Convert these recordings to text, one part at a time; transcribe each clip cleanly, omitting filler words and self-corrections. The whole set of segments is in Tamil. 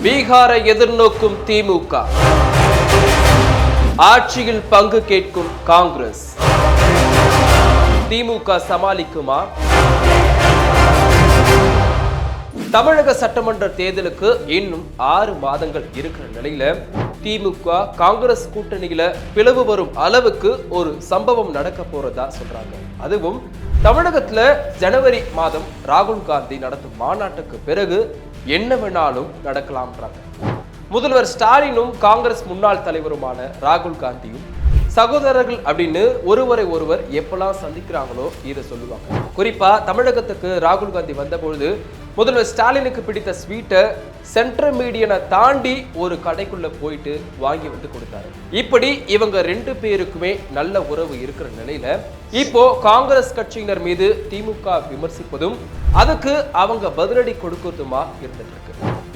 பீகாரை எதிர்நோக்கும் திமுக, ஆட்சியில் பங்கு கேட்கும் காங்கிரஸ். திமுக சமாளிக்குமா? தமிழக சட்டமன்ற தேர்தலுக்கு இன்னும் 6 மாதங்கள் இருக்கிற நிலையில திமுக காங்கிரஸ் கூட்டணியில பிளவு வரும் அளவுக்கு ஒரு சம்பவம் நடக்க போறதா சொல்றாங்க. அதுவும் தமிழகத்துல ஜனவரி மாதம் ராகுல் காந்தி நடத்தும் மாநாட்டுக்கு பிறகு என்ன வேணாலும் நடக்கலாம்ன்றாங்க. முதல்வர் ஸ்டாலினும் காங்கிரஸ் முன்னாள் தலைவருமான ராகுல் காந்தியும் சகோதரர்கள் அப்படின்னு ஒருவரை ஒருவர் எப்பெல்லாம் சந்திக்கிறாங்களோ இதை சொல்லுவாங்க. குறிப்பா தமிழகத்துக்கு ராகுல் காந்தி வந்தபொழுது முதல்வர் ஸ்டாலினுக்கு பிடித்த ஸ்வீட்டை சென்ட்ரல் மீடியனை தாண்டி ஒரு கடைக்குள்ள போயிட்டு வாங்கி வந்து கொடுத்தாரு. இப்படி இவங்க 2 பேருக்குமே நல்ல உறவு இருக்கிற நிலையில இப்போ காங்கிரஸ் கட்சியினர் மீது திமுக விமர்சிப்பதும் அதுக்கு அவங்க பதிலடி கொடுக்கிறதுமா இருந்துட்டு இருக்கு.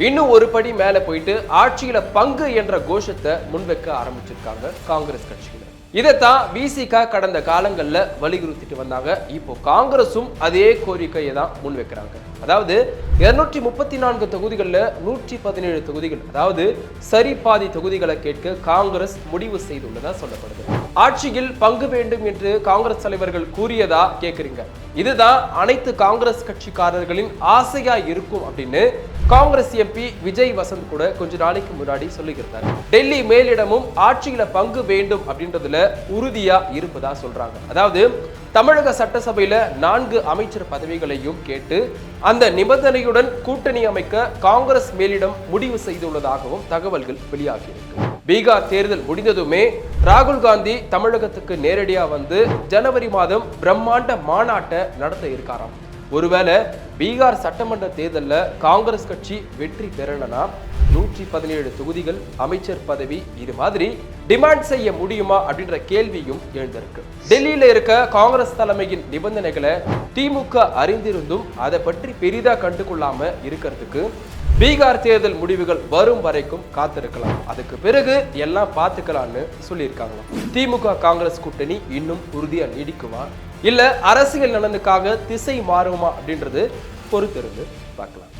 இன்னும் ஒரு படி மேல போயிட்டு ஆட்சியில பங்கு என்ற கோஷத்தை முன்வைக்க ஆரம்பிச்சிருக்காங்க காங்கிரஸ் கட்சியினர். இதைத்தான் விசிக கடந்த காலங்கள்ல வலியுறுத்திட்டு வந்தாங்க. இப்போ காங்கிரசும் அதே கோரிக்கையை தான் முன்வைக்கிறாங்க. அதாவது 234 தொகுதிகளில் 117 தொகுதிகள், அதாவது சரி பாதி தொகுதிகளை கேட்க காங்கிரஸ் முடிவு செய்துள்ளதா சொல்லப்படுது. ஆட்சியில் பங்கு வேண்டும் என்று காங்கிரஸ் தலைவர்கள் கூறியதா கேக்குறீங்க. இதுதான் அனைத்து காங்கிரஸ் கட்சிக்காரர்களின் ஆசையா இருக்கும் அப்படின்னு காங்கிரஸ் எம்பி விஜய் வசந்த் கூட கொஞ்ச நாளைக்கு முன்னாடி சொல்லியிருந்தார். டெல்லி மேலிடமும் ஆட்சியில பங்கு வேண்டும் அப்படின்றதுல உறுதியா இருப்பதா சொல்றாங்க. அதாவது தமிழக சட்டசபையில 4 அமைச்சர் பதவிகளையும் கேட்டு அந்த நிபந்தனையுடன் கூட்டணி அமைக்க காங்கிரஸ் மேலிடம் முடிவு செய்துள்ளதாகவும் தகவல்கள் வெளியாகியிருக்கு. பீகார் தேர்தல் முடிந்ததுமே ராகுல் காந்தி தமிழகத்துக்கு நேரடியா வந்து ஜனவரி மாதம் பிரம்மாண்ட மாநாட்டை நடத்த இருக்காராம். ஒருவேளை பீகார் சட்டமன்ற தேர்தலில் காங்கிரஸ் கட்சி வெற்றி பெறலனா 117 தொகுதிகள், அமைச்சர் பதவி, இது மாதிரி டிமாண்ட் செய்ய முடியுமா அப்படின்ற கேள்வியும் எழுந்திருக்கு. டெல்லியில இருக்க காங்கிரஸ் தலைமையின் நிபந்தனைகளை திமுக அறிந்திருந்தும் அதை பற்றி பெரிதா கண்டுகொள்ளாம இருக்கிறதுக்கு பீகார் தேர்தல் முடிவுகள் வரும் வரைக்கும் காத்திருக்கலாம். அதுக்கு பிறகு எல்லாம் பார்த்துக்கலாம்னு சொல்லியிருக்காங்களாம். திமுக காங்கிரஸ் கூட்டணி இன்னும் உறுதியா நீடிக்குமா இல்ல அரசியல் நலனுக்காக திசை மாறுமா அப்படின்றது பொறுத்திருந்து பார்க்கலாம்.